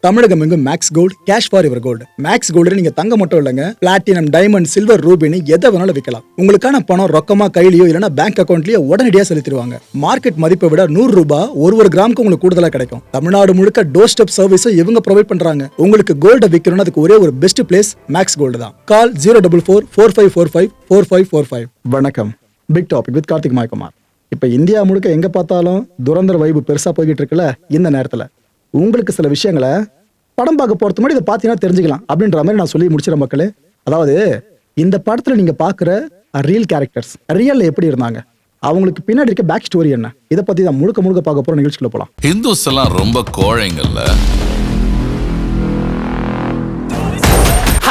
தமிழகம் எங்கும் Max Gold cash for your gold. Max Gold நீங்க தங்க மட்டும் இல்லைங்க, பிளாட்டினம், டைமண்ட், சில்வர், ரூபினி எதை வேணாலும் விற்கலாம். உங்களுக்கான பணம் ரொக்கமா கையிலயோ இல்லைன்னா பேங்க் அக்கௌண்ட்லயோ உடனடியாக செலுத்திடுவாங்க. மார்க்கெட் மதிப்பை விட 100 ரூபாய் ஒரு கிராமுக்கு உங்களுக்கு கூடுதலா கிடைக்கும். தமிழ்நாடு முழுக்க டோர் ஸ்டெப் சர்வீஸும் இவங்க ப்ரொவைட் பண்றாங்க. உங்களுக்கு கோல்ட விற்கணும்னு அதுக்கு ஒரே ஒரு பெஸ்ட் பிளேஸ் மேக்ஸ் கோல்டு தான். கால் 04445454545. வணக்கம். Big topic with Karthik Mayakumar. இப்ப இந்தியா முழுக்க எங்க பார்த்தாலும் துரந்தர வைபு பெருசா போய்கிட்டு இருக்குல்ல. இந்த நேரத்துல உங்களுக்கு சில விஷயங்களை படம் பார்க்க போறதுக்கு முன்னாடி இதை பார்த்தீங்கன்னா தெரிஞ்சுக்கலாம் அப்படின்ற மாதிரி நான் சொல்லி முடிச்சிடறேன் மக்களே. அதாவது இந்த படத்துல நீங்க பாக்குற ரியல் கேரக்டர்ஸ் ரியல்ல எப்படி இருந்தாங்க, அவங்களுக்கு பின்னாடி இருக்க பேக் ஸ்டோரி என்ன, இதை பத்தி தான் முழுக்க முழுக்க பார்க்க போற நிகழ்ச்சிக்குள்ள போலாம். ஹிந்துஸ் எல்லாம் ரொம்ப கோழைங்கல்ல.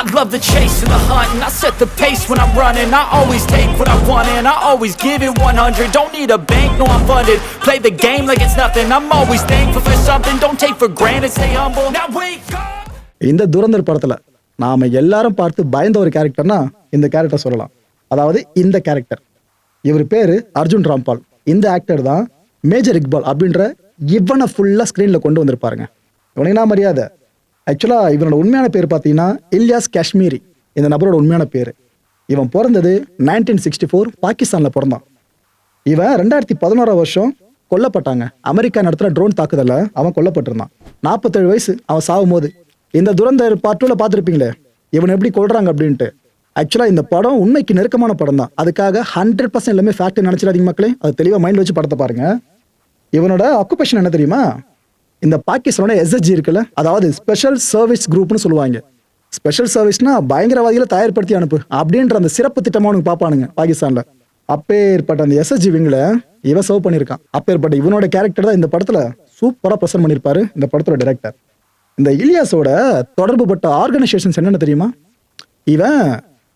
I love the chase and the hunt, and I set the pace when I'm running. I always take what I want and I always give it 100. Don't need a bank, no I'm funded. Play the game like it's nothing. I'm always thankful for something. Don't take for granted, stay humble. Now wake up. இந்த துரந்தர் படத்துல நாம எல்லாரும் பார்த்து பயந்த ஒரு கேரக்டர்னா இந்த character சொல்லலாம். அதாவது இந்த கேரக்டர், இவர் பேரு அர்ஜுன் ராம்பால். இந்த ஆக்டர் தான் மேஜர் இக்பால் அப்படின்ற இவனை ஃபுல்லா ஸ்கிரீன்ல கொண்டு வந்திருப்பாருங்க. இவனுக்கு நான் மரியாதை. ஆக்சுவலா இவனோட உண்மையான பேர் பார்த்தீங்கன்னா இல்யாஸ் காஷ்மீரி. இந்த நபரோட உண்மையான பேர். இவன் பிறந்தது 1964 பாகிஸ்தான்ல பிறந்தான். இவன் 2011 வருஷம் கொல்லப்பட்டாங்க. அமெரிக்கா நடத்துகிற ட்ரோன் தாக்குதல அவன் கொல்லப்பட்டிருந்தான். 47 வயசு அவன் சாகும் போது. இந்த துரந்தர் பார்ட் 2ல பார்த்துருப்பீங்களே இவன் எப்படி கொள்றாங்க அப்படின்ட்டு. ஆக்சுவலா இந்த படம் உண்மைக்கு நெருக்கமான படம் தான். அதுக்காக 100% எல்லாமே ஃபேக்ட் நினைச்சிடாதீங்க மக்களே. அது தெளிவாக மைண்ட் வச்சு படத்தை பாருங்க. இவனோட ஆக்குபேஷன் என்ன தெரியுமா? இந்த பாகிஸ்தானோட எஸ்எஸ்ஜி இருக்குல்ல, அதாவது ஸ்பெஷல் சர்வீஸ் குரூப்னு சொல்லுவாங்க. ஸ்பெஷல் சர்வீஸ்னா பயங்கரவாதிகளை தயார்படுத்தி அனுப்பு அப்படின்ற அந்த சிறப்பு திட்டமா அவனுக்கு பார்ப்பானுங்க பாகிஸ்தான்ல. அப்பேற்பட்ட அந்த எஸ்எஸ்ஜி விங்கில் இவன் சர்வ் பண்ணியிருக்கான். அப்பேற்பட்ட இவனோட கேரக்டர் தான் இந்த படத்துல சூப்பரா ப்ரெசென்ட் பண்ணியிருப்பாரு இந்த படத்தோட டைரக்டர். இந்த இலியாஸோட தொடர்பு பட்ட ஆர்கனைசேஷன்ஸ் என்னென்ன தெரியுமா? இவன்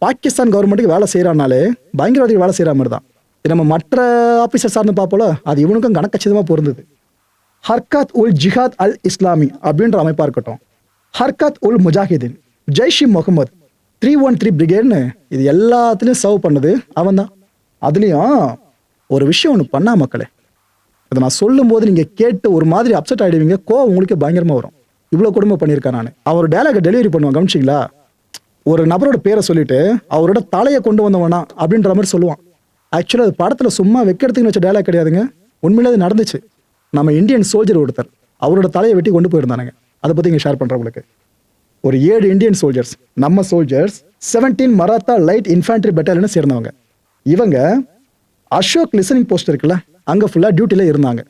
பாகிஸ்தான் கவர்மெண்ட்டுக்கு வேலை செய்யறானாலே பயங்கரவாதிகள் வேலை செய்யற மாதிரி தான். நம்ம மற்ற ஆபீசர் சார்ந்து பார்ப்போல, அது இவனுக்கும் கணக்கச்சிதமா பொருந்தது. ஹர்கத் உல் ஜிஹாத் அல் இஸ்லாமி அப்படின்ற அமைப்பா இருக்கட்டும், ஹர்கத் உல் முஜாஹிதீன், ஜெய்ஷி முகமது, 313 பிரிகேட்னு இது எல்லாத்துலயும் சர்வ் பண்ணது அவன் தான். அதுலயும் ஒரு விஷயம் ஒன்று பண்ணா மக்களே, அதை நான் சொல்லும் போது நீங்க கேட்டு ஒரு மாதிரி அப்செட் ஆயிடுவீங்க. கோவம் உங்களுக்கு பயங்கரமா வரும். இவ்வளவு குடும்பம் பண்ணியிருக்கேன் நான். அவர் டயலாக டெலிவரி பண்ணுவான், கவனிச்சிங்களா? ஒரு நபரோட பேரை சொல்லிட்டு அவரோட தலையை கொண்டு வந்தவனா அப்படின்ற மாதிரி சொல்லுவான். ஆக்சுவலா அது படத்துல சும்மா வைக்கிறதுக்கு வச்ச டயலாக் கிடையாதுங்க. உண்மையிலே அது நடந்துச்சு. நம்ம இந்தியன் சோல்ஜர் ஒருத்தர் அவரோட தலையை வெட்டி கொண்டு போயிருந்தானுங்க. அதை பத்தி இங்க ஷேர் பண்றேன் உங்களுக்கு. ஒரு 7 இந்தியன் சோல்ஜர்ஸ், நம்ம சோல்ஜர்ஸ் 17 மராத்தா லைட் இன்ஃபேன்ட்ரி பெட்டாலியனை சேர்ந்தவங்க. இவங்க அசோக் லிசனிங் போஸ்ட் இருக்குல்ல, அங்க ஃபுல்லா டியூட்டில இருந்தாங்க.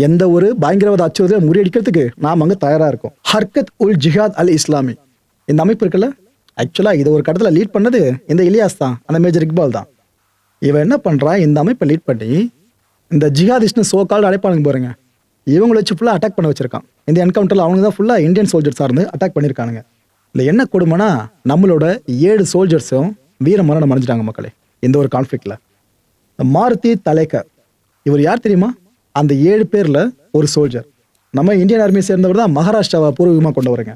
எந்த ஒரு பயங்கரவாத அச்சுறுத்தலை முறியடிக்கிறதுக்கு நாம் அங்க தயாரா இருக்கோம். ஹர்கத் உல் ஜிஹாத் அல் இஸ்லாமி இந்த அமைப்பு இருக்குல்ல, ஆக்சுவலா இதை ஒரு கடத்துல லீட் பண்ணது இந்த இலியாஸ் தான், அந்த மேஜர் இக்பால் தான். இவன் என்ன பண்றான், இந்த அமைப்பை லீட் பண்ணி இந்த ஜிஹாதிஸ்ட்னு சோ கால்டு அடைப்பானுங்க பாருங்க, இவங்களை வச்சு ஃபுல்லாக அட்டாக் பண்ண வச்சிருக்கான். இந்த என்கவுண்டரில் அவங்க தான் ஃபுல்லாக இந்தியன் சோல்ஜர்ஸ் சார்ந்து அட்டாக் பண்ணியிருக்கானுங்க. இல்லை என்ன கொடுமைனா, நம்மளோட 7 சோல்ஜர்ஸும் வீர மரணம் அடைஞ்சிட்டாங்க மக்களே இந்த ஒரு கான்ஃப்ளிக்ட்ல. மாருதி தலேக்கர் இவர் யார் தெரியுமா? அந்த 7 பேர்ல ஒரு சோல்ஜர். நம்ம இந்தியன் ஆர்மியை சேர்ந்தவர் தான், மகாராஷ்டிராவை பூர்வீகமாக கொண்டவருங்க.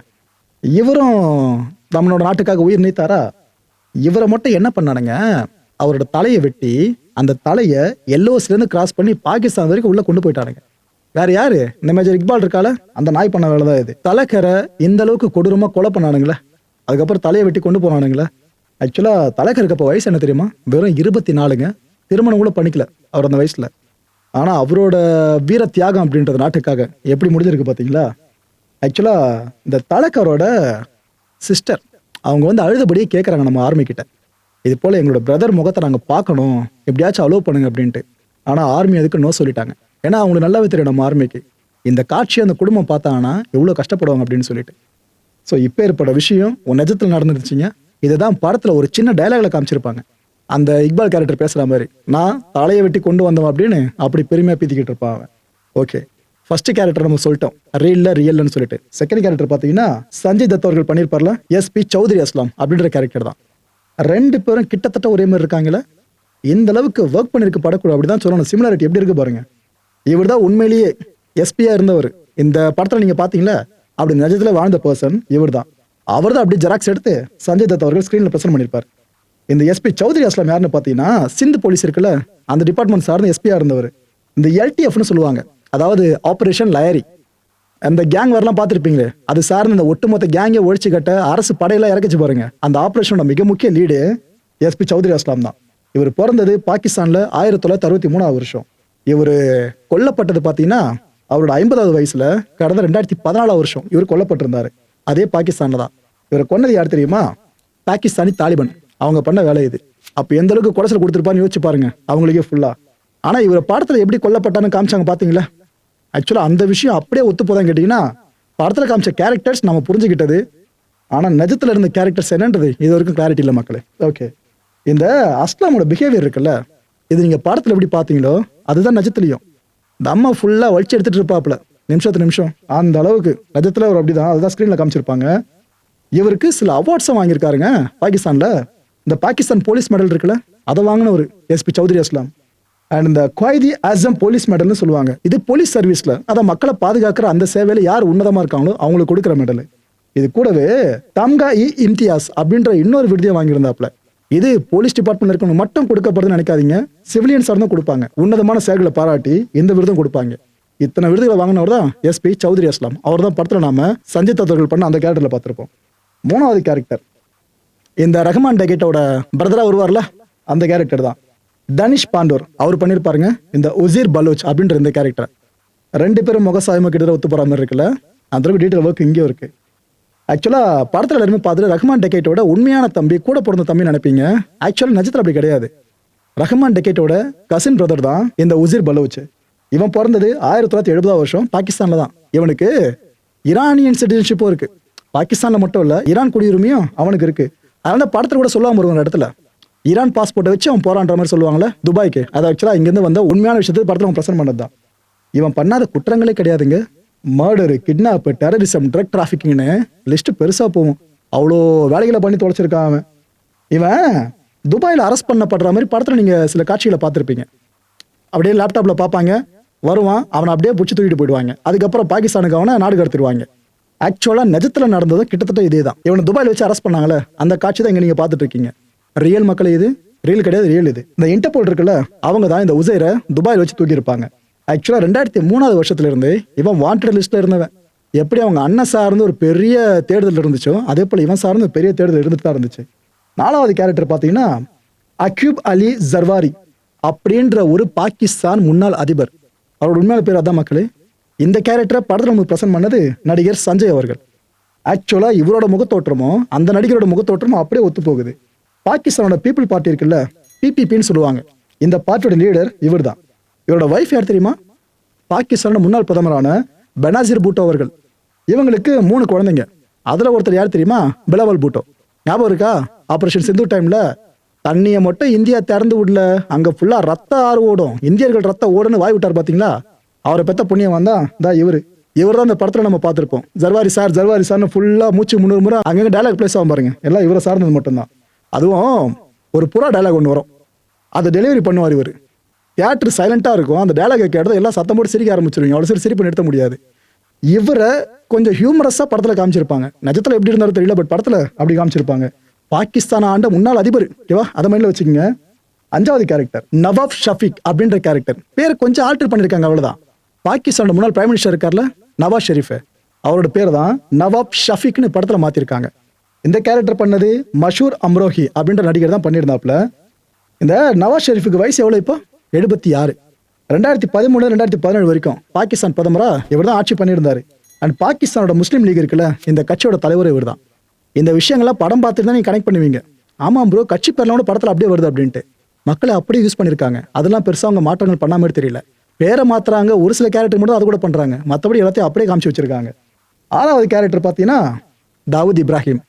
இவரும் நம்மளோட நாட்டுக்காக உயிர் நீத்தாரா? இவரை மட்டும் என்ன பண்ணானுங்க, அவரோட தலையை வெட்டி அந்த தலையை எல்ஓசிலேருந்து கிராஸ் பண்ணி பாகிஸ்தான் வரைக்கும் உள்ள கொண்டு போயிட்டானுங்க. வேற யாரு? இந்த மேஜர் இக்பால் இருக்கால, அந்த நாய் பண்ண வேலை தான் இது. தலைக்கரை இந்த அளவுக்கு கொடூரமா கொலை பண்ணானுங்களே, அதுக்கப்புறம் தலையை வெட்டி கொண்டு போனானுங்களே. ஆக்சுவலா தலைக்கருக்கு அப்போ வயசு என்ன தெரியுமா? வெறும் 24ங்க. திருமணம் கூட பண்ணிக்கல அவர் அந்த வயசுல. ஆனா அவரோட வீர தியாகம் அப்படின்றது நாட்டுக்காக எப்படி முடிஞ்சிருக்கு பாத்தீங்களா? ஆக்சுவலா இந்த தலைக்கரோட சிஸ்டர் அவங்க வந்து அழுதபடியே கேட்கறாங்க நம்ம ஆர்மி கிட்ட, இது போல எங்களோட பிரதர் முகத்தை நாங்க பார்க்கணும், எப்படியாச்சும் அலோவ் பண்ணுங்க அப்படின்ட்டு. ஆனா ஆர்மி அதுக்கு நோ சொல்லிட்டாங்க. ஏன்னா அவங்களுக்கு நல்லாவே தெரியும் நம்ம ஆர்மிக்கு இந்த காட்சி அந்த குடும்பம் பார்த்தாங்கன்னா எவ்வளோ கஷ்டப்படுவாங்க அப்படின்னு சொல்லிட்டு. ஸோ இப்போ ஏற்பட்ட விஷயம் உன் நிஜத்தில் நடந்துருச்சுங்க. இதுதான் படத்தில் ஒரு சின்ன டயலாக்ல காமிச்சிருப்பாங்க. அந்த இக்பால் கேரக்டர் பேசுகிற மாதிரி, நான் தலையை வெட்டி கொண்டு வந்தோம் அப்படின்னு அப்படி பெருமையாக பீத்திக்கிட்டு இருப்பான். ஓகே, ஃபர்ஸ்ட் கேரக்டர் நம்ம சொல்லிட்டோம், ரியல்னு சொல்லிட்டு. செகண்ட் கேரக்டர் பார்த்தீங்கன்னா சஞ்சய் தத் அவர்கள் பண்ணியிருப்பார்ல, எஸ்பி சௌத்ரி அஸ்லாம் அப்படின்ற கேரக்டர் தான். 2 பேரும் கிட்டத்தட்ட ஒரே மாதிரி இருக்காங்களே. இந்த அளவுக்கு ஒர்க் பண்ணிருக்கு படக்குழு அப்படிதான் சொல்லணும். சிமிலாரிட்டி எப்படி இருக்கு பாருங்க. இவர் தான் உண்மையிலேயே எஸ்பியா இருந்தவர். இந்த படத்துல நீங்க பாத்தீங்களா, அப்படி நிஜத்துல வாழ்ந்த பர்சன் இவர் தான். அவர் தான் அப்படி ஜெராக்ஸ் எடுத்து சஞ்சய் தத் அவர்கள் ஸ்கிரீன்ல பிரசன்ட் பண்ணிருப்பார். இந்த எஸ்பி சௌத்ரி அஸ்லாம் யாருன்னு பாத்தீங்கன்னா, சிந்து போலீஸ் இருக்குல்ல, அந்த டிபார்ட்மெண்ட் சார்ந்த எஸ்பியா இருந்தவர். இந்த எல்டிஎஃப்னு சொல்லுவாங்க, அதாவது ஆபரேஷன் லயரி. அந்த கேங் வரலாம் பார்த்துருப்பீங்களே, அது சார்ந்த இந்த ஒட்டுமொத்த கேங்கை ஒழிச்சு கட்ட அரசு படையெல்லாம் இறக்கிச்சு பாருங்க. அந்த ஆபரேஷனோட மிக முக்கிய லீடு எஸ்பி சௌத்ரி அஸ்லாம் தான். இவர் பிறந்தது பாகிஸ்தான்ல 1963 வருஷம். இவர் கொல்லப்பட்டது பார்த்தீங்கன்னா அவரோட 50வது வயசுல கடந்த 2014 வருஷம் இவர் கொல்லப்பட்டிருந்தாரு. அதே பாகிஸ்தான்ல தான். இவரை கொன்னது யார் தெரியுமா? பாகிஸ்தானி தாலிபான். அவங்க பண்ண வேலை இது. அப்போ எந்த அளவுக்கு குடைச்சல் கொடுத்துருப்பான்னு யோசிச்சு பாருங்க அவங்களுக்கே ஃபுல்லா. ஆனா இவர் படத்துல எப்படி கொல்லப்பட்டான்னு காமிச்சாங்க பாத்தீங்களா? ஆக்சுவலா அந்த விஷயம் அப்படியே ஒத்து போதான்னு கேட்டீங்கன்னா, படத்துல காமிச்ச கேரக்டர்ஸ் நம்ம புரிஞ்சுக்கிட்டது, ஆனா நிஜத்துல இருந்த கேரக்டர்ஸ் என்னன்றது இது வரைக்கும் கிளாரிட்டி இல்லை மக்களே. ஓகே, இந்த அஸ்லாமோட பிஹேவியர் இருக்குல்ல, இது நீங்க படத்துல எப்படி பாத்தீங்களோ அதுதான் நிஜத்துலயும். இந்த அம்மா ஃபுல்லா வலிச்சு எடுத்துட்டு இருப்பாப்புல நிமிஷத்துக்கு நிமிஷம். அந்த அளவுக்கு நிஜத்துல அவர் அப்படிதான். அதுதான் ஸ்கிரீன்ல காமிச்சிருப்பாங்க. இவருக்கு சில அவார்ட்ஸும் வாங்கியிருக்காருங்க பாகிஸ்தான்ல. இந்த பாகிஸ்தான் போலீஸ் மெடல் இருக்குல்ல, அதை வாங்கினவர் எஸ்பி சௌத்ரி அஸ்லாம். அண்ட் இந்த குவைதி ஆசம் போலீஸ் மெடல்னு சொல்லுவாங்க. இது போலீஸ் சர்வீஸ்ல, அதை மக்களை பாதுகாக்கிற அந்த சேவையில யார் உன்னதமா இருக்காங்களோ அவங்களுக்கு கொடுக்குற மெடல். இது கூடவே தம்கா இ இம்தியாஸ் அப்படின்ற இன்னொரு விருதியை வாங்கியிருந்தாப்புல. இது போலீஸ் டிபார்ட்மெண்ட்ல இருக்கவங்க மட்டும் கொடுக்கப்படுதுன்னு நினைக்காதீங்க, சிவிலியன்ஸாக தான் கொடுப்பாங்க. உன்னதமான சேவைகளை பாராட்டி இந்த விருதும் கொடுப்பாங்க. இத்தனை விருதுகளை வாங்கினவர் தான் எஸ்பி சௌத்ரி அஸ்லாம். அவர் தான் படத்துல நாம சஞ்சய் தத் அவர்கள் பண்ண அந்த கேரக்டர்ல பார்த்திருப்போம். மூணாவது கேரக்டர் இந்த ரஹ்மான் டெகேட்டோட பிரதரா வருவார்ல, அந்த கேரக்டர் தான் தனிஷ் பாண்டோர். அவர் பண்ணியிருப்பாருங்க இந்த உசீர் பலோச் அப்படின்ற இந்த கேரக்டர். ரெண்டு பேரும் முகசாயமா கிட்ட ஒத்து போற மாதிரி இருக்குல்ல, அந்த அளவுக்கு டீட்டெயில் ஒர்க் இங்கேயும் இருக்கு. ஆக்சுவலா படத்துல எல்லாருமே பார்த்துட்டு ரஹ்மான் டெகேட்டோட உண்மையான தம்பி, கூட பிறந்த தம்பி நினைப்பீங்க. ஆக்சுவலா நிஜத்துல அப்படி கிடையாது. ரஹ்மான் டெகேட்டோட கசின் பிரதர் தான் இந்த உசீர் பலோச். இவன் பிறந்தது 1970 வருஷம் பாகிஸ்தான்ல தான். இவனுக்கு ஈரானியன் சிட்டிசன்ஷிப்பும் இருக்கு. பாகிஸ்தான்ல மட்டும் இல்ல, ஈரான் குடியுரிமையும் அவனுக்கு இருக்கு. அதனால படத்துல கூட சொல்லுவாங்க ஒரு இடத்துல, ஈரான் பாஸ்போர்ட்டை வச்சு அவன் போறான்ற மாதிரி சொல்லுவாங்களே துபாய்க்கு. அது ஆக்சுவலா இங்கிருந்து வந்த உண்மையான விஷயத்தை படத்துல அவன் பிரசன்ட் பண்ணது தான். இவன் பண்ணாத குற்றங்களே கிடையாதுங்க. மர்டரு, கிட்னாப், டெரரிசம், ட்ரக் டிராஃபிக்கிங்னு லிஸ்ட் பெருசா போகும். அவ்வளோ வேலைகளை பண்ணி தொலைச்சிருக்கான் அவன். இவன் துபாயில் அரெஸ்ட் பண்ணப்படுற மாதிரி படத்துல நீங்க சில காட்சிகளை பார்த்துருப்பீங்க. அப்படியே லேப்டாப்ல பார்ப்பாங்க, வருவான், அவனை அப்படியே பிடிச்சி தூக்கிட்டு போயிடுவாங்க. அதுக்கப்புறம் பாகிஸ்தானுக்கு அவனை நாடு கடத்திடுவாங்க. ஆக்சுவலா நிஜத்துல நடந்தது கிட்டத்தட்ட இதே தான். இவனை துபாயில் வச்சு அரெஸ்ட் பண்ணாங்களே, அந்த காட்சி தான் இங்க நீங்க பார்த்துட்டு இருக்கீங்க. ரியல் மக்கள் இது, ரியல் கிடையாது, ரியல் இது. இந்த இன்டர்போல் இருக்குல்ல, அவங்க தான் இந்த உசைரை துபாயில் வச்சு தூக்கி இருப்பாங்க. ஆக்சுவலா 2003 வருஷத்துல இருந்து இவன் வாண்டட் லிஸ்ட்ல இருந்தவன். எப்படி அவங்க அண்ணன் சார்ந்து ஒரு பெரிய தேடுதல் இருந்துச்சோ, அதே போல இவன் சார்ந்து பெரிய தேடுதல் இருந்துட்டு தான் இருந்துச்சு. நாலாவது கேரக்டர் பாத்தீங்கன்னா அக்யூப் அலி ஜர்வாரி அப்படின்ற ஒரு பாகிஸ்தான் முன்னாள் அதிபர். அவரோட உண்மையான பேர் அதான் மக்களே. இந்த கேரக்டரை படத்தில் நமக்கு பிரசன்ட் பண்ணது நடிகர் சஞ்சய் அவர்கள். ஆக்சுவலா இவரோட முகத்தோற்றமும் அந்த நடிகரோட முகத்தோற்றமும் அப்படியே ஒத்து போகுது. பாகிஸ்தானோட பீப்புள் பார்ட்டி இருக்குல்ல, பிபிபின்னு சொல்லுவாங்க. இந்த பார்ட்டியோட லீடர் இவர் தான். இவரோட வைஃப் யார் தெரியுமா? பாகிஸ்தானோட முன்னாள் பிரதமரான பெனாசிர் பூட்டோ அவர்கள். இவங்களுக்கு 3 குழந்தைங்க. அதுல ஒருத்தர் யார் தெரியுமா? பிலாவல் பூட்டோ. ஞாபகம் இருக்கா? ஆபரேஷன் சிந்து டைம்ல தண்ணியை மட்டும் இந்தியா திறந்து விடல, அங்க ஃபுல்லா ரத்த ஆறு ஓடும், இந்தியர்கள் ரத்த ஓடுன்னு வாய் விட்டார் பாத்தீங்களா? அவரை பெத்த புண்ணியம் வந்தா தான் இவர் தான் இந்த படத்துல நம்ம பார்த்திருப்போம். ஜர்வாரி சார் ஜர்வாரி சார்னு ஃபுல்லா மூச்சு 300 முறை அங்கங்க டயலாக் பிளேஸ் ஆகும் பாருங்க. எல்லாம் இவரை சார்ந்தது மட்டும்தான். அதுவும் ஒரு புறா டயலாக் ஒன்று வரும், அதை டெலிவரி பண்ணுவார் இவர். தியேட்டர் சைலண்டா இருக்கும், அந்த டயலாகை கேட்டது எல்லாம் சத்தம் போட்டு சிரிக்க ஆரம்பிச்சிருவீங்க. அவ்வளோ சரி சிரிப்பு நிறுத்த முடியாது. இவரை கொஞ்சம் ஹியூமரஸா படத்துல காமிச்சிருப்பாங்க. நிஜத்துல எப்படி இருந்தாலும் தெரியல, பட் படத்துல அப்படி காமிச்சிருப்பாங்க. பாகிஸ்தான் ஆண்ட முன்னாள் அதிபர், ஓகேவா? அதை மைண்ட்ல வச்சுக்கோங்க. 5வது கேரக்டர் நவாப் ஷஃபீக் அப்படின்ற கேரக்டர். பேர் கொஞ்சம் ஆல்டர் பண்ணிருக்காங்க, அவ்வளவுதான். பாகிஸ்தானோட முன்னாள் பிரைம் மினிஸ்டர் இருக்கார்ல நவாஸ் ஷெரீஃப், அவரோட பேர் தான் நவாப் ஷஃபீக்னு படத்துல மாத்திருக்காங்க. இந்த கேரக்டர் பண்ணது மஷூர் அம்ரோஹி அப்படின்ற நடிகர் தான் பண்ணியிருந்தாப்புல. இந்த நவாஸ் ஷெரீஃபுக்கு வயசு எவ்வளவு இப்போ? 76. 2013 2017 வரைக்கும் பாகிஸ்தான் பிரதமரா இவர் தான் ஆட்சி பண்ணியிருந்தாரு. அண்ட் பாகிஸ்தானோட முஸ்லீம் லீக் இருக்குல்ல, இந்த கட்சியோட தலைவர் இவர் தான். இந்த விஷயங்கள்லாம் படம் பார்த்துட்டு தான் நீங்க கனெக்ட் பண்ணுவீங்க. ஆமா ப்ரோ, கட்சி பேர்லாம் படத்துல அப்படியே வருது அப்படின்ட்டு மக்களை அப்படியே யூஸ் பண்ணிருக்காங்க. அதெல்லாம் பெருசா அவங்க மாற்றங்கள் பண்ணாம தெரியல. பேரை மாத்துறாங்க, ஒரு சில கேரக்டர் மட்டும் அது கூட பண்றாங்க, மற்றபடி எல்லாத்தையும் அப்படியே காமிச்சு வச்சிருக்காங்க. 6வது கேரக்டர் பார்த்தீங்கன்னா தாவூத் இப்ராஹிம்.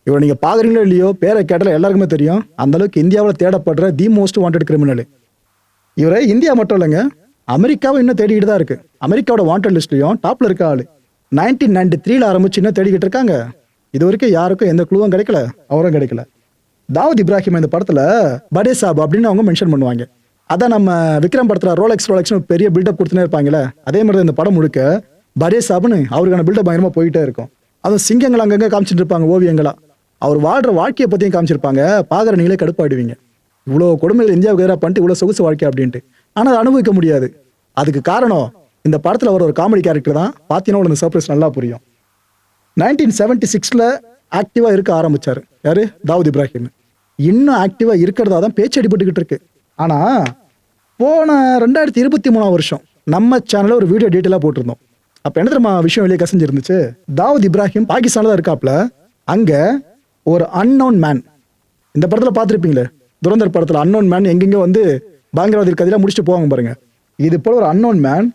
இவர் நீங்க பாக்குறீங்களோ இல்லையோ, பேரை கேட்டால எல்லாருக்குமே தெரியும். அந்த அளவுக்கு இந்தியாவில் தேடப்படுற தி மோஸ்ட் வாண்டட் கிரிமினல். இவரை இந்தியா மட்டும் இல்லைங்க, அமெரிக்காவும் இன்னும் தேடிக்கிட்டு தான் இருக்கு. அமெரிக்காவோட வாண்டட் லிஸ்ட்லயும் டாப்ல இருக்க ஆளு. 1993 ஆரம்பிச்சு இன்னும் தேடிக்கிட்டு இருக்காங்க. இது வரைக்கும் யாருக்கும் எந்த குழுவும் கிடைக்கல, அவரும் கிடைக்கல. தாவூத் இப்ராஹிம் இந்த படத்துல படே சாப் அப்படின்னு அவங்க மென்ஷன் பண்ணுவாங்க. அதான் நம்ம விக்ரம் படத்துல ரோலெக்ஸ் பெரிய பில்டப் கொடுத்துனே இருப்பாங்களே, அதே மாதிரி இந்த படம் முழுக்க படே சாப்னு அவருக்கான பில்டப் பயங்கரமா போயிட்டே இருக்கும். அதுவும் சிங்கங்கள் அங்கங்க காமிச்சிட்டு இருப்பாங்க ஓவியங்களா. அவர் வாழ்ற வாழ்க்கையை பத்தியும் காமிச்சிருப்பாங்க. பாக்குற நீங்களே கடுப்பாயிடுவீங்க. இவ்வளவு கொடுமைகள் இந்தியாவுக்கு எதிராக பண்ணிட்டு இவ்வளவு சொகுசு வாழ்க்கை அப்படின்ட்டு. ஆனா அதை அனுபவிக்க முடியாது. அதுக்கு காரணம் இந்த படத்தில் அவர் ஒரு காமெடி கேரக்டர் தான். பார்த்தீங்கன்னா உங்களுக்கு சர்ப்ரைஸ் நல்லா புரியும். 1976 ஆக்டிவாக இருக்க ஆரம்பிச்சார். யாரு? தாவூத் இப்ராஹிம். இன்னும் ஆக்டிவாக இருக்கிறதா தான் பேச்சு அடிபட்டுக்கிட்டு இருக்கு. ஆனால் போன 2023 வருஷம் நம்ம சேனலில் ஒரு வீடியோ டீட்டெயிலாக போட்டிருந்தோம். அப்போ என்ன தெரியுமா விஷயம் வெளியே கசிஞ்சிருந்துச்சு? தாவூத் இப்ராஹிம் பாகிஸ்தானில் தான் இருக்காப்புல. அங்கே ஒரு அன்னோன் மேன், இந்த படத்தில் பார்த்துருப்பீங்களே துரந்தர் படத்தில், அன்னோன் மேன் எங்கெங்க வந்து பயங்கரவாதி கதையெல்லாம் முடிச்சுட்டு போவாங்க பாருங்க. இது போல ஒரு அன்னோன் மேன்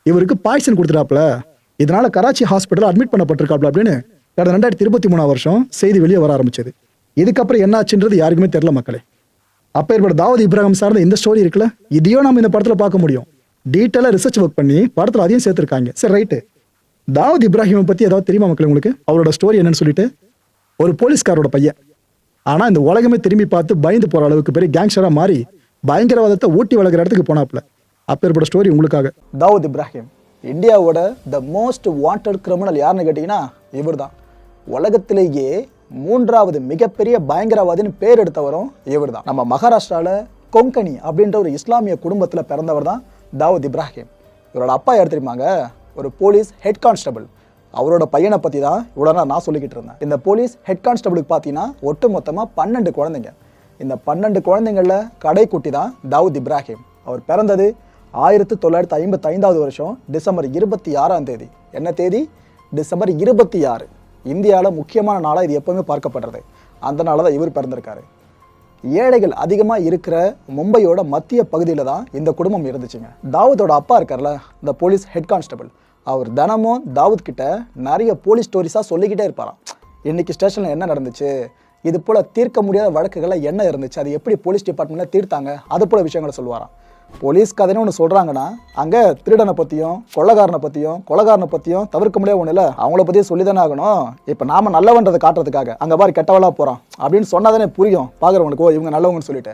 இவருக்கு பாய்சன் கொடுத்துட்டாப்புல. இதனால கராச்சி ஹாஸ்பிட்டல் அட்மிட் பண்ணப்பட்டிருக்காப்புல அப்படின்னு கடந்த 2023 வருஷம் செய்தி வெளியே வர ஆரம்பிச்சது. இதுக்கப்புறம் என்ன ஆச்சுன்றது யாருக்குமே தெரியல மக்களே. அப்போ ஏற்பட்ட தாவூத் இப்ராஹிம் சார்ந்த இந்த ஸ்டோரி இருக்குல்ல, இதையும் நம்ம இந்த படத்தில் பார்க்க முடியும். டீட்டெயிலாக ரிசர்ச் ஒர்க் பண்ணி படத்தில் அதையும் சேர்த்துருக்காங்க. சரி, ரைட்டு. தாவூத் இப்ராஹிமை பற்றி ஏதாவது தெரியுமா மக்களே உங்களுக்கு? அவரோட ஸ்டோரி என்னன்னு சொல்லிட்டு, ஒரு போலீஸ்காரோட பையன். ஆனால் இந்த உலகமே திரும்பி பார்த்து பயந்து போகிற அளவுக்கு பெரிய கேங்ஸ்டராக மாறி பயங்கரவாதத்தை ஊட்டி வளர்க்குற இடத்துக்கு போனாப்புல. அப்பேற்பட்ட ஸ்டோரி உங்களுக்காக. தாவூத் இப்ராஹிம் இந்தியாவோட த மோஸ்ட் வாண்டட் கிரிமினல் யாருன்னு கேட்டிங்கன்னா இவர் தான். உலகத்திலேயே 3வது மிகப்பெரிய பயங்கரவாதின்னு பேர் எடுத்தவரும் இவர் தான். நம்ம மகாராஷ்டிராவில் கொங்கனி அப்படின்ற ஒரு இஸ்லாமிய குடும்பத்தில் பிறந்தவர் தான் தாவூத் இப்ராஹிம். இவரோட அப்பா யார் தெரியுமாங்க? ஒரு போலீஸ் ஹெட் கான்ஸ்டபிள். அவரோட பையனை பற்றி தான் இவ்வளோ நான் சொல்லிக்கிட்டு இருந்தேன். இந்த போலீஸ் ஹெட் கான்ஸ்டபிளுக்கு பார்த்தீங்கன்னா ஒட்டு மொத்தமாக 12 குழந்தைங்க. இந்த 12 குழந்தைங்களில் கடைக்குட்டி தான் தாவூத் இப்ராஹிம். அவர் பிறந்தது 1955 வருஷம் டிசம்பர் 26ஆம் தேதி. என்ன தேதி? டிசம்பர் 26. இந்தியாவில் முக்கியமான நாளாக இது எப்பவுமே பார்க்கப்படுறது. அந்த நாளில் தான் இவர் பிறந்திருக்காரு. ஏழைகள் அதிகமாக இருக்கிற மும்பையோட மத்திய பகுதியில் தான் இந்த குடும்பம் இருந்துச்சுங்க. தாவூத்தோட அப்பா இருக்கார்ல, இந்த போலீஸ் ஹெட் கான்ஸ்டபிள், அவர் தினமும் தாவூத் கிட்ட நிறைய போலீஸ் ஸ்டோரிஸாக சொல்லிக்கிட்டே இருப்பாராம். இன்னைக்கு ஸ்டேஷனில் என்ன நடந்துச்சு, இது போல் தீர்க்க முடியாத வழக்குகளை என்ன இருந்துச்சு, அது எப்படி போலீஸ் டிபார்ட்மெண்ட்டில் தீர்த்தாங்க, அது போல் விஷயங்களை சொல்லுவாராம். போலீஸ் கதைன்னு ஒன்று சொல்கிறாங்கன்னா அங்கே திருடனை பற்றியும் கொலைகாரனை பற்றியும் தவிர்க்க முடியாது ஒன்றும் இல்லை, அவங்கள பற்றியும் சொல்லி தானே ஆகணும். இப்போ நாம் நல்லவன்றதை காட்டுறதுக்காக அங்கே பாரு கெட்டவளாக போகிறான் அப்படின்னு சொன்னால் தானே புரியும் பார்க்குறவங்களுக்கு, ஓ இவங்க நல்லவங்கன்னு சொல்லிட்டு.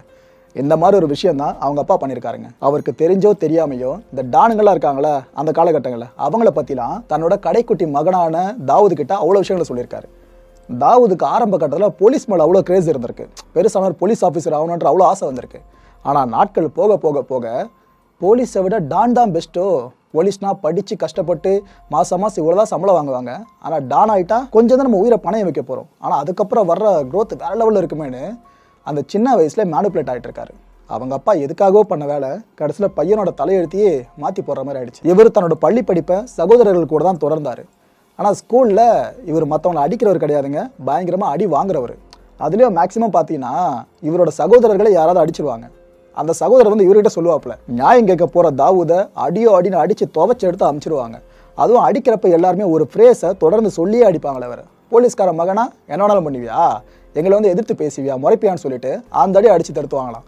இந்த மாதிரி ஒரு விஷயம் தான் அவங்க அப்பா பண்ணியிருக்காருங்க. அவருக்கு தெரிஞ்சோ தெரியாமையோ இந்த டானுங்களாம் இருக்காங்களே அந்த காலகட்டங்களில் அவங்கள பற்றிலாம் தன்னோட கடைக்குட்டி மகனான தாவூத் கிட்ட அவ்வளோ விஷயங்களை சொல்லியிருக்காரு. தாவூதுக்கு ஆரம்ப கட்டத்தில் போலீஸ் மேலே அவ்வளோ கிரேஸ் இருந்திருக்கு. பெருசான ஒரு போலீஸ் ஆஃபீஸர் ஆகணுன்ற அவ்வளோ ஆசை வந்திருக்கு. ஆனால் நாட்கள் போக போக போக போலீஸை விட டான் தான் பெஸ்ட்டோ, போலீஸ்னால் படித்து கஷ்டப்பட்டு மாதம் இவ்வளோ தான் சம்பளம் வாங்குவாங்க, ஆனால் டான் ஆகிட்டா கொஞ்சம் தான் நம்ம உயிரை பணையம் வைக்க போகிறோம், ஆனால் அதுக்கப்புறம் வர்ற க்ரோத் வேறு லெவலில் இருக்குமேனு அந்த சின்ன வயசில் மேனிப்புலேட் ஆகிட்டு இருக்காரு. அவங்க அப்பா எதுக்காகவோ பண்ண வேலை கடைசியில் பையனோட தலையெழுத்தையே மாற்றி போடுற மாதிரி ஆயிடுச்சு. இவர் தன்னோட பள்ளி படிப்பை சகோதரர்கள் கூட தான் தொடர்ந்தார். ஆனால் ஸ்கூலில் இவர் மற்றவங்களை அடிக்கிறவர் கிடையாதுங்க, பயங்கரமாக அடி வாங்குறவர். அதுலேயும் மேக்ஸிமம் பார்த்தீங்கன்னா இவரோட சகோதரர்களை யாராவது அடிச்சிருவாங்க. அந்த சகோதரர் வந்து இவர்கிட்ட சொல்லுவாப்புல, நியாயம் கேட்க போகிற தாவூதை அடின்னு அடித்து துவைச்சு எடுத்து அமுச்சிடுவாங்க. அதுவும் அடிக்கிறப்ப எல்லாருமே ஒரு ஃப்ரேஸை தொடர்ந்து சொல்லியே அடிப்பாங்களே. வேறு போலீஸ்கார மகனா என்ன வேணாலும் பண்ணுவியா, எங்களை வந்து எதிர்த்து பேசுவியா, முறைப்பியான்னு சொல்லிட்டு அந்த அடி அடித்து தடுத்துவாங்களாம்.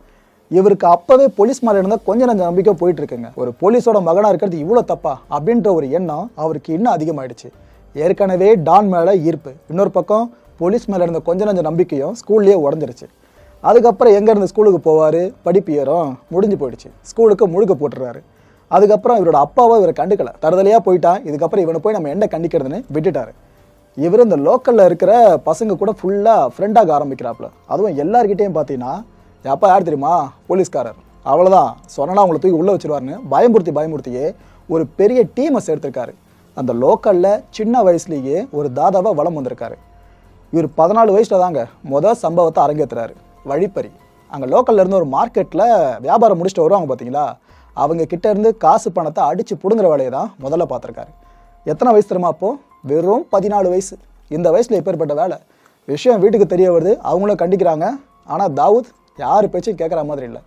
இவருக்கு அப்போவே போலீஸ் மேலே இருந்தால் கொஞ்சம் நஞ்ச நம்பிக்கை போயிட்டு இருக்குங்க. ஒரு போலீஸோட மகனாக இருக்கிறது இவ்வளோ தப்பா அப்படின்ற ஒரு எண்ணம் அவருக்கு இன்னும் அதிகமாகிடுச்சு. ஏற்கனவே டான் மேலே ஈர்ப்பு, இன்னொரு பக்கம் போலீஸ் மேலே இருந்த கொஞ்சம் நஞ்ச நம்பிக்கையும் ஸ்கூல்லேயே உடஞ்சிருச்சு. அதுக்கப்புறம் எங்கேருந்து ஸ்கூலுக்கு போவார், படிப்பு ஏறும், முடிஞ்சு போயிடுச்சு. ஸ்கூலுக்கு முழுக்க போட்டுறாரு. அதுக்கப்புறம் இவரோட அப்பாவை இவரை கண்டுக்கலை, தருதலையாக போயிட்டா, இதுக்கப்புறம் இவனை போய் நம்ம என்ன கண்டிக்கிறதுன்னு விட்டுட்டாரு. இவர் இந்த லோக்கலில் இருக்கிற பசங்க கூட ஃபுல்லாக ஃப்ரெண்டாக ஆரம்பிக்கிறாப்புல. அதுவும் எல்லார்கிட்டையும் பார்த்தீங்கன்னா, அப்பா யார் தெரியுமா, போலீஸ்காரர், அவ்வளோதான் சொன்னா அவங்களை தூக்கி உள்ளே வச்சுருவாருன்னு பயமுறுத்தியே ஒரு பெரிய டீமை சேர்த்துருக்காரு. அந்த லோக்கலில் சின்ன வயசுலேயே ஒரு தாதாவாக வலம் வந்திருக்காரு. இவர் 14 வயசில் தாங்க முதல் சம்பவத்தை அரங்கேற்றுறாரு. வழிப்பறி. அங்கே லோக்கலில் இருந்து ஒரு மார்க்கெட்டில் வியாபாரம் முடிச்சுட்டு வருவாங்க பார்த்தீங்களா, அவங்க கிட்ட இருந்து காசு பணத்தை அடித்து பிடுங்குற வேலையை தான் முதல்ல பார்த்துருக்காரு. எத்தனை வயசு தெரியுமா அப்போது? வெறும் 14 வயசு. இந்த வயசில் எப்பேற்பட்ட வேலை. விஷயம் வீட்டுக்கு தெரிய வருது, அவங்களும் கண்டிக்கிறாங்க. ஆனால் தாவூத் யார் பேச்சும் கேட்குற மாதிரி இல்லை.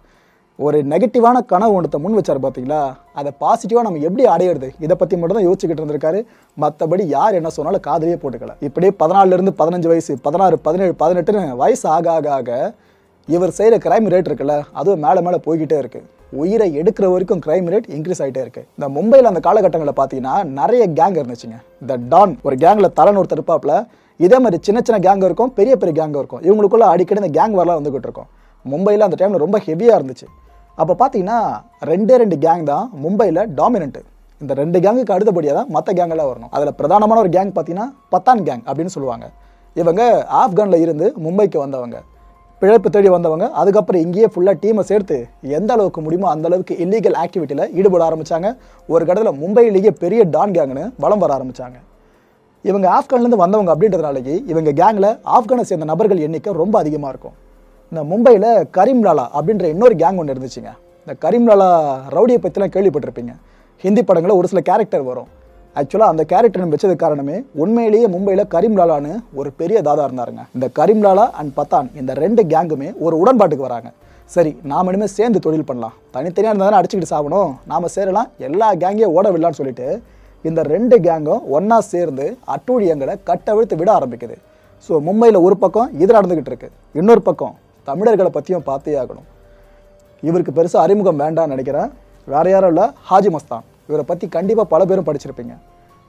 ஒரு நெகட்டிவான கனவு ஒன்றத்தை முன் வச்சார் பார்த்தீங்களா, அதை பாசிட்டிவாக நம்ம எப்படி அடையிறது, இதை பற்றி மட்டும் தான் யோசிச்சுக்கிட்டு இருந்திருக்காரு. மற்றபடி யார் என்ன சொன்னாலும் காதலியே போட்டுக்கல. இப்படியே 14லேருந்து 15 வயசு, 16, 17, 18ன்னு வயசு ஆக இவர் செய்கிற கிரைம் ரேட் இருக்குல்ல, அதுவும் மேலே போய்கிட்டே இருக்குது. உயிரை எடுக்கிற வரைக்கும் கிரைம் ரேட் இன்க்ரீஸ் ஆகிட்டே இருக்குது. இந்த மும்பையில் அந்த காலகட்டங்களில் பார்த்தீங்கன்னா நிறைய கேங் இருந்துச்சுங்க. இந்த டான் ஒரு கேங்கில் தலைன்னு ஒருத்தர் இருப்பாப்புல. இதே மாதிரி சின்ன சின்ன கேங் இருக்கும், பெரிய கேங் இருக்கும். இவங்களுக்குள்ள அடிக்கடி இந்த கேங் வரலாம் வந்துகிட்டு இருக்கும். மும்பையில் அந்த டைமில் ரொம்ப ஹெவியாக இருந்துச்சு. அப்போ பார்த்தீங்கன்னா 2 கேங் தான் மும்பையில் டாமினன்ட்டு. இந்த 2 கேங்குக்கு அடுத்தபடியாக தான் மற்ற கேங்கெல்லாம் வரணும். அதில் பிரதானமான ஒரு கேங் பார்த்தீங்கன்னா பத்தான் கேங் அப்படின்னு சொல்லுவாங்க. இவங்க ஆப்கானில் இருந்து மும்பைக்கு வந்தவங்க. பிழைப்பு தேடி வந்தவங்க அதுக்கப்புறம் இங்கேயே ஃபுல்லாக டீமை சேர்த்து எந்த அளவுக்கு முடியுமோ அந்த அளவுக்கு இல்லீகல் ஆக்டிவிட்டியில் ஈடுபட ஆரம்பித்தாங்க. ஒரு கடத்தில் மும்பையிலேயே பெரிய டான் கேங்னு வலம் வர ஆரம்பித்தாங்க. இவங்க ஆப்கான்லேருந்து வந்தவங்க அப்படின்றதுனாலேயே இவங்க கேங்கில் ஆப்கானை சேர்ந்த நபர்கள் எண்ணிக்கை ரொம்ப அதிகமாக இருக்கும். இந்த மும்பையில் கரீம்லாலா அப்படின்ற இன்னொரு கேங் ஒன்று இருந்துச்சுங்க. இந்த கரீம்லாலா ரவுடியை பற்றிலாம் கேள்விப்பட்டிருப்பீங்க. ஹிந்தி படங்களில் ஒரு சில கேரக்டர் வரும். ஆக்சுவலாக அந்த கேரக்டர் வச்சது காரணமே உண்மையிலேயே மும்பையில் கரீம்லாலான்னு ஒரு பெரிய தாதா இருந்தாருங்க. இந்த கரீம்லாலா அண்ட் பத்தான் இந்த ரெண்டு கேங்குமே ஒரு உடன்பாட்டுக்கு வராங்க. சரி, நாம் இனிமேல் சேர்ந்து தொழில் பண்ணலாம், தனித்தனியாக இருந்தாலும் அடிச்சுக்கிட்டு சாப்பிடணும், நாம் சேரலாம், எல்லா கேங்கையும் ஓட விடலான்னு சொல்லிட்டு இந்த ரெண்டு கேங்கும் ஒன்றா சேர்ந்து அட்டூழியங்களை கட்டவிழ்த்து விட ஆரம்பிக்குது. ஸோ மும்பையில் ஒரு பக்கம் இது நடந்துக்கிட்டு இருக்கு, இன்னொரு பக்கம் தமிழர்களை பற்றியும் பார்த்தே ஆகணும். இவருக்கு பெருசாக அறிமுகம் வேண்டாம்னு நினைக்கிறேன். வேற யாரும் இல்லை, ஹாஜி மஸ்தான். இவரை பற்றி கண்டிப்பாக பல பேரும் படிச்சிருப்பீங்க.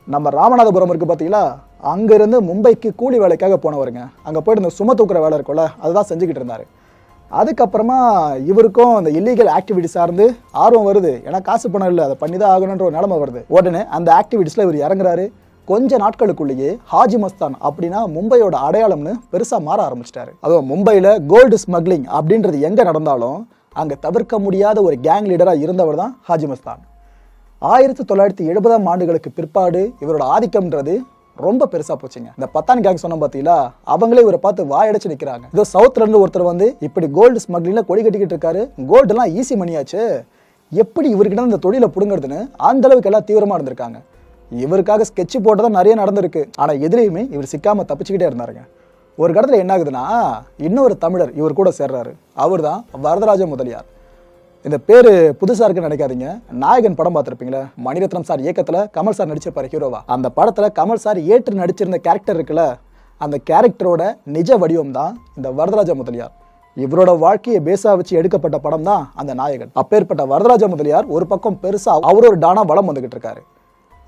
நம்ம ராமநாதபுரம் இருக்குது பார்த்தீங்களா, அங்கேருந்து மும்பைக்கு கூலி வேலைக்காக போனவருங்க. அங்கே போய்ட்டு இந்த சும தூக்குற வேலை இருக்கும்ல, அதுதான் செஞ்சுக்கிட்டு இருந்தார். அதுக்கப்புறமா இவருக்கும் அந்த இல்லீகல் ஆக்டிவிட்டி சார்ந்து ஆர்வம் வருது. ஏன்னா காசு பணம் இல்லை, அதை பண்ணி தான் ஆகணுன்ற ஒரு நிலைமை வருது. உடனே அந்த ஆக்டிவிட்டிஸில் இவர் இறங்குறாரு. கொஞ்ச நாட்களுக்குள்ளேயே ஹாஜி மஸ்தான் அப்படின்னா மும்பையோட அடையாளம்னு பெருசாக மாற ஆரம்பிச்சிட்டாரு. அதுவும் மும்பையில் கோல்டு ஸ்மக்லிங் அப்படின்றது எங்கே நடந்தாலும் அங்கே தவிர்க்க முடியாத ஒரு கேங் லீடராக இருந்தவர் தான் ஹாஜி மஸ்தான். 1970ஆம் ஆண்டுகளுக்கு பிற்பாடு இவரோட ஆதிக்கம்ன்றது ரொம்ப பெருசா போச்சுங்க. இந்த பத்தான் கேங் சொன்ன பார்த்தீங்களா, அவங்களே இவரை பார்த்து வாயடைச்சு நிற்கிறாங்க. இதோ சவுத்ல இருந்து ஒருத்தர் வந்து இப்படி கோல்டு ஸ்மக்லிங்ல கொடி கட்டிக்கிட்டு இருக்காரு, கோல்டுலாம் ஈஸி மணியாச்சு, எப்படி இவர்கிட்ட இந்த தொழிலை பிடுங்கிறதுன்னு அந்த அளவுக்கு எல்லாம் தீவிரமா இருந்திருக்காங்க. இவருக்காக ஸ்கெட்ச் போட்டதான் நிறைய நடந்திருக்கு. ஆனா எதிரையுமே இவர் சிக்காம தப்பிச்சுக்கிட்டே இருந்தாருங்க. ஒரு கடத்துல என்ன ஆகுதுன்னா, இன்னொரு தமிழர் இவர் கூட சேர்றாரு. அவர் தான் வரதராஜ முதலியார். இந்த பேரு புதுசா இருக்குன்னு நினைக்காதீங்க. நாயகன் படம் பார்த்துருப்பீங்களா, மணிரத்னம் சார் இயக்கத்துல கமல் சார் நடிச்சிருப்பாரு ஹீரோவா. அந்த படத்துல கமல் சார் ஏற்று நடிச்சிருந்த கேரக்டர் இருக்குல்ல, அந்த கேரக்டரோட நிஜ வடிவம் தான் இந்த வரதராஜ முதலியார். இவரோட வாழ்க்கையை பேஸா வச்சு எடுக்கப்பட்ட படம் தான் அந்த நாயகன். அப்பேற்பட்ட வரதராஜ முதலியார் ஒரு பக்கம் பெருசா அவரோட டானா வளம் வந்துகிட்டு இருக்காரு.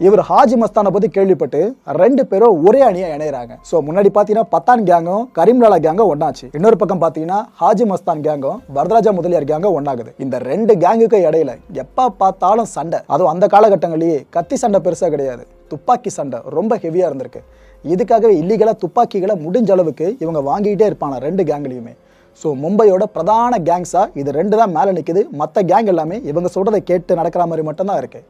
இவர் ஹாஜி மஸ்தானை பத்தி கேள்விப்பட்டு ரெண்டு பேரும் ஒரே அணியா இணையறாங்க. சோ முன்னாடி பாத்தீங்கன்னா பத்தான் கேங்கும் கரீம்லாலா கேங்கும் ஒன்னாச்சு. இன்னொரு பக்கம் பாத்தீங்கன்னா ஹாஜி மஸ்தான் கேங்கும் வரதராஜா முதலியார் கேங்கும் ஒன்னாகுது. இந்த ரெண்டு கேங்குக்கு இடையில எப்ப பார்த்தாலும் சண்டை. அதுவும் அந்த காலகட்டங்களிலேயே கத்தி சண்டை பெருசா கிடையாது, துப்பாக்கி சண்டை ரொம்ப ஹெவியா இருந்திருக்கு. இதுக்காகவே இல்லீகலா துப்பாக்கிகளை முடிஞ்ச அளவுக்கு இவங்க வாங்கிட்டே இருப்பாங்க ரெண்டு கேங்லயுமே. ஸோ மும்பையோட பிரதான கேங்ஸா இது ரெண்டு தான் மேலே நிற்குது. மற்ற கேங் எல்லாமே இவங்க சொல்றதை கேட்டு நடக்கிற மாதிரி மட்டும்தான் இருக்கு.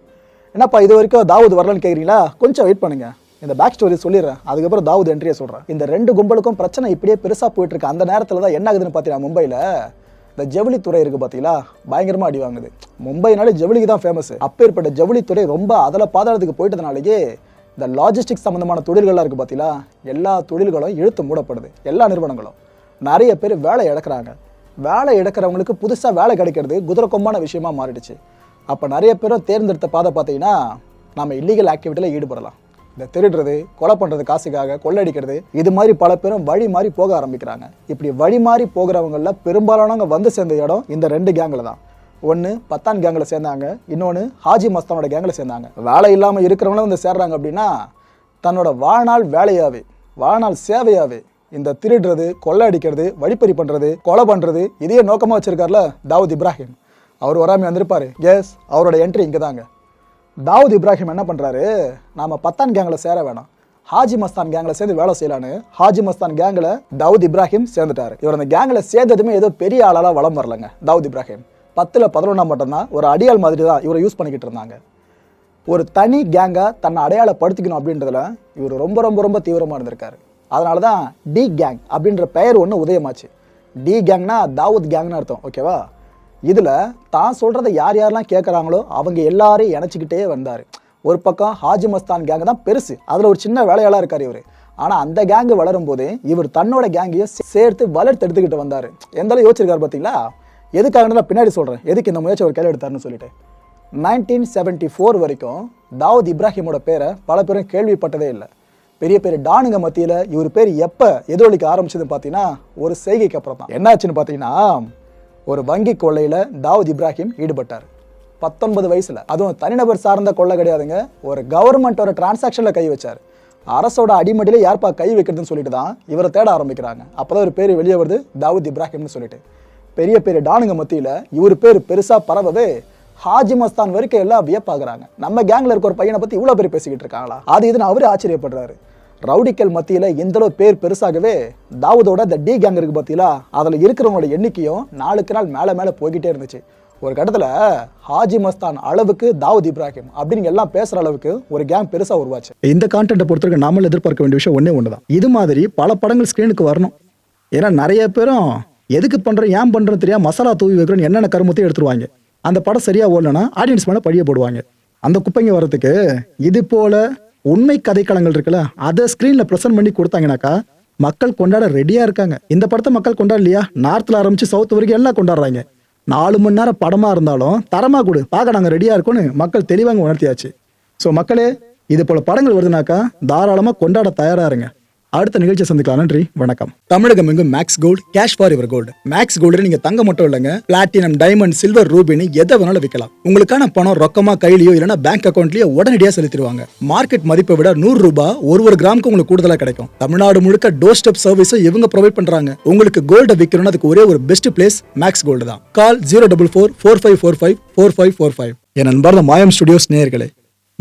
என்னப்பா இது வரைக்கும் தாவூத் வரலன்னு கேட்குறீங்களா, கொஞ்சம் வெயிட் பண்ணுங்க, இந்த பேக் ஸ்டோரி சொல்லிடுறேன், அதுக்கப்புறம் தாவூத் என்ட்ரியை சொல்கிறேன். இந்த ரெண்டு கும்பலுக்கும் பிரச்சனை இப்படியே பெருசாக போயிட்டு இருக்கு. அந்த நேரத்தில் தான் என்ன ஆகுதுன்னு பார்த்தீங்கன்னா, மும்பையில் இந்த ஜவுளித்துறை இருக்குது பார்த்தீங்களா, பயங்கரமாக அடி வாங்குது. மும்பைனாலே ஜவுளிக்கு தான் ஃபேமஸ். அப்பேற்பட்ட ஜவுளித்துறை ரொம்ப அதில் பாதாளத்துக்கு போயிட்டதுனாலேயே இந்த லாஜிஸ்டிக்ஸ் சம்மந்தமான தொழில்கள்லாம் இருக்குது பார்த்தீங்களா, எல்லா தொழில்களும் இழுத்து மூடப்படுது. எல்லா நிறுவனங்களும் நிறைய பேர் வேலை இழக்கிறாங்க. வேலை இழக்கிறவங்களுக்கு புதுசாக வேலை கிடைக்கிறது குதிரை கொம்பான விஷயமா மாறிடுச்சு. அப்போ நிறைய பேரும் தேர்ந்தெடுத்த பாதை பார்த்தீங்கன்னா, நம்ம இல்லீகல் ஆக்டிவிட்டியில் ஈடுபடலாம். இந்த திருடுறது, கொலை பண்ணுறது, காசுக்காக கொள்ளடிக்கிறது, இது மாதிரி பல பேரும் வழி மாறி போக ஆரம்பிக்கிறாங்க. இப்படி வழி மாறி போகிறவங்களில் பெரும்பாலானவங்க வந்து சேர்ந்த இடம் இந்த ரெண்டு கேங்கில் தான். ஒன்று பத்தான் கேங்கில் சேர்ந்தாங்க, இன்னொன்று ஹாஜி மஸ்தானோட கேங்கில் சேர்ந்தாங்க. வேலை இல்லாமல் இருக்கிறவங்களும் வந்து சேர்றாங்க. அப்படின்னா தன்னோட வாழ்நாள் வேலையாகவே, வாழ்நாள் சேவையாகவே இந்த திருடுறது, கொள்ளை அடிக்கிறது, வழிப்பறி பண்ணுறது, கொலை பண்ணுறது, இதையே நோக்கமாக வச்சிருக்காருல தாவூத் இப்ராஹிம். அவர் வராமல் வந்திருப்பாரு. எஸ், அவரோட என்ட்ரி இங்கே தாங்க. தாவூத் இப்ராஹிம் என்ன பண்ணுறாரு, நாம் பத்தான் கேங்கில் சேர வேணாம், ஹாஜி மஸ்தான் கேங்கில் சேர்ந்து வேலை செய்யலான்னு ஹாஜி மஸ்தான் கேங்கில் தாவூத் இப்ராஹிம் சேர்ந்துட்டாரு. இவர் அந்த கேங்கில் சேர்ந்ததுமே ஏதோ பெரிய ஆளாலாம் வளம் வரலங்க. தாவூத் இப்ராஹிம் 10ல் 11 மட்டும்தான் ஒரு அடியாள் மாதிரி தான் இவரை யூஸ் பண்ணிக்கிட்டு இருந்தாங்க. ஒரு தனி கேங்காக தன்னை அடையாளப்படுத்திக்கணும் அப்படின்றதுல இவர் ரொம்ப ரொம்ப ரொம்ப தீவிரமாக இருந்திருக்காரு. அதனால தான் டி கேங் அப்படின்ற பெயர் ஒன்று உதயமாச்சு. டி கேங்னா தாவூத் கேங்னு அர்த்தம், ஓகேவா? இதில் தான் சொல்கிறத யார் யாரெல்லாம் கேட்குறாங்களோ அவங்க எல்லாரையும் இணைச்சிக்கிட்டே வந்தார். ஒரு பக்கம் ஹாஜி மஸ்தான் கேங்கு தான் பெருசு, அதில் ஒரு சின்ன வேலையாளாக இருக்கார் இவர். ஆனால் அந்த கேங்கு வளரும் போது இவர் தன்னோட கேங்கையும் சேர்த்து வளர்த்து எடுத்துக்கிட்டு வந்தார். எந்தளவு யோசிச்சிருக்காரு பார்த்தீங்களா? எதுக்காக நான் பின்னாடி சொல்கிறேன், எதுக்கு இந்த முயற்சி அவர் கையில் எடுத்தாருன்னு சொல்லிட்டு. 1974 வரைக்கும் தாவூத் இப்ராஹிமோட பேரை பல பேரும் கேள்விப்பட்டதே இல்லை. பெரிய பெரிய டானுங்க மத்தியில் இவர் பேர் எப்போ எதிரொலிக்க ஆரம்பிச்சதுன்னு பார்த்தீங்கன்னா ஒரு செய்கைக்கு அப்புறம் தான். என்னாச்சுன்னு பார்த்தீங்கன்னா, ஒரு வங்கி கொள்ளையில் தாவூத் இப்ராஹிம் ஈடுபட்டார் 19 வயசில். அதுவும் தனிநபர் சார்ந்த கொள்ளை கிடையாதுங்க, ஒரு கவர்மெண்ட்டோட டிரான்சாக்ஷனில் கை வச்சார். அரசோட அடிமடியில யார்ப்பா கை வைக்கிறதுன்னு சொல்லிட்டு தான் இவரை தேட ஆரம்பிக்கிறாங்க. அப்போதான் ஒரு பேர் வெளியே வருது, தாவூத் இப்ராஹிம்னு சொல்லிட்டு. பெரிய பெரிய டானுங்க மத்தியில் இவர் பேர் பெருசாக பரவவே ஹாஜி மஸ்தான் வரைக்கும் எல்லாம் வியப்பாகிறாங்க. நம்ம கேங்கில் இருக்க ஒரு பையனை பற்றி இவ்வளோ பேர் பேசிக்கிட்டு இருக்காங்களா, அது இதுன்னு அவரே ஆச்சரியப்படுறாரு. ரவுடிக்கல் மத்தியில் எந்தளவு பேர் பெருசாகவே தாவூதோட இந்த டி கேங் இருக்கு பார்த்தீங்களா, அதில் இருக்கிறவங்களோட எண்ணிக்கையும் நாளுக்கு நாள் மேலே மேலே போய்கிட்டே இருந்துச்சு. ஒரு கட்டத்தில் ஹாஜி மஸ்தான் அளவுக்கு தாவூத் இப்ராஹிம் அப்படின்னு எல்லாம் பேசுகிற அளவுக்கு ஒரு கேங் பெருசாக உருவாச்சு. இந்த கான்டென்ட்டை பொறுத்தவரைக்கும் நாம எதிர்பார்க்க வேண்டிய விஷயம் ஒன்றே ஒன்று தான். இது மாதிரி பல படங்கள் ஸ்க்ரீனுக்கு வரணும். ஏன்னா நிறைய பேரும் எதுக்கு பண்ணுறோம் ஏன் பண்ணுறோம் தெரியாம மசாலா தூவி வைக்கிறோன்னு என்னென்ன கருமத்தையும் எடுத்துருவாங்க. அந்த படம் சரியாக ஓடலன்னா ஆடியன்ஸ் மேலே பழிய போடுவாங்க. அந்த குப்பைங்க வர்றதுக்கு இது போல உண்மை கதைக்களங்கள் இருக்குல்ல, அதை ஸ்க்ரீனில் ப்ரெசென்ட் பண்ணி கொடுத்தாங்கனாக்கா மக்கள் கொண்டாட ரெடியாக இருக்காங்க. இந்த படத்தை மக்கள் கொண்டாடலையா? நார்த்தில் ஆரம்பித்து சவுத் வரைக்கும் எல்லாம் கொண்டாடுறாங்க. 4 மணி நேரம் படமாக இருந்தாலும் தரமாக கொடு, பார்க்க நாங்கள் ரெடியாக இருக்கோன்னு மக்கள் தெளிவாக உணர்த்தியாச்சு. ஸோ மக்களே, இது போல படங்கள் வருதுனாக்கா தாராளமாக கொண்டாட தயாராக இருங்க. அடுத்த நிகழ்ச்சியை சந்திக்கலாம். நன்றி, வணக்கம். தமிழகம் எங்கும் Max Gold, cash for your gold. Max Gold நீங்க தங்க மட்டும் இல்லைங்க, பிளாட்டினம், டைமண்ட், சில்வர், ரூபினி எதை வேணாலும் விற்கலாம். உங்களுக்கான பணம் ரொக்கமா கையிலயோ இல்லைன்னா பேங்க் அக்கௌண்ட்லயோ உடனடியாக செலுத்திடுவாங்க. மார்க்கெட் மதிப்பை விட 100 ரூபாய் ஒரு கிராமுக்கு உங்களுக்கு கூடுதலா கிடைக்கும். தமிழ்நாடு முழுக்க டோர் ஸ்டெப் சர்வீஸ் இவங்க ப்ரொவைட் பண்றாங்க. உங்களுக்கு கோல்ட விற்கணும்னா அதுக்கு ஒரே ஒரு பெஸ்ட் பிளேஸ் மேக்ஸ் கோல்டு தான். கால் 04445454545. என் நண்பர் மாயம் ஸ்டுடியோஸ் நேயர்களே,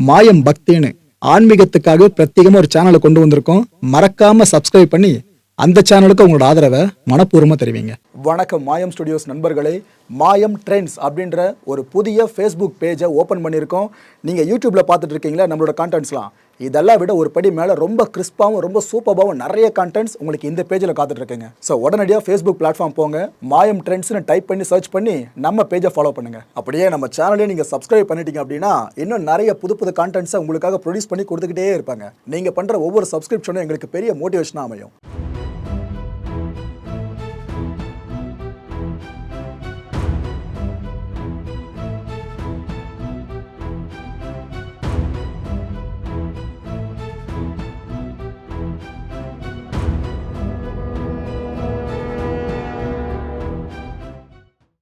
மாயம் பக்தின்னு ஆன்மீகத்துக்காக பிரத்யேகமா ஒரு சேனலை கொண்டு வந்திருக்கோம். மறக்காம சப்ஸ்கிரைப் பண்ணி அந்த சேனலுக்கு உங்களோட ஆதரவை மனப்பூர்வமா தெரிவிங்க. வணக்கம் மாயம் ஸ்டுடியோஸ் நண்பர்களே. மாயம் ட்ரெண்ட்ஸ் அப்படின்ற ஒரு புதிய ஃபேஸ்புக் பேஜை ஓப்பன் பண்ணியிருக்கோம். நீங்கள் யூடியூப்ல பார்த்துட்டு இருக்கீங்களா நம்மளோட கான்டென்ட்ஸ்லாம். இதெல்லாம் விட ஒரு படி மேலே ரொம்ப கிறிஸ்பாகவும் ரொம்ப சூப்பராகவும் நிறைய கான்டென்ட்ஸ் உங்களுக்கு இந்த பேஜில் காத்துட்டு இருக்குங்க. ஸோ உடனடியாக ஃபேஸ்புக் பிளாட்ஃபார்ம் போங்க, மாயம் ட்ரெண்ட்ஸ்னு டைப் பண்ணி சர்ச் பண்ணி நம்ம பேஜை ஃபாலோ பண்ணுங்க. அப்படியே நம்ம சேனலே நீங்கள் சப்ஸ்கிரைப் பண்ணிட்டீங்க அப்படின்னா இன்னும் நிறைய புது புது கான்டென்ட்ஸை உங்களுக்காக ப்ரொடியூஸ் பண்ணி கொடுத்துக்கிட்டே இருப்பாங்க. நீங்கள் பண்ணுற ஒவ்வொரு சப்ஸ்கிரிப்ஷனும் எங்களுக்கு பெரிய மோட்டிவேஷனாக அமையும்.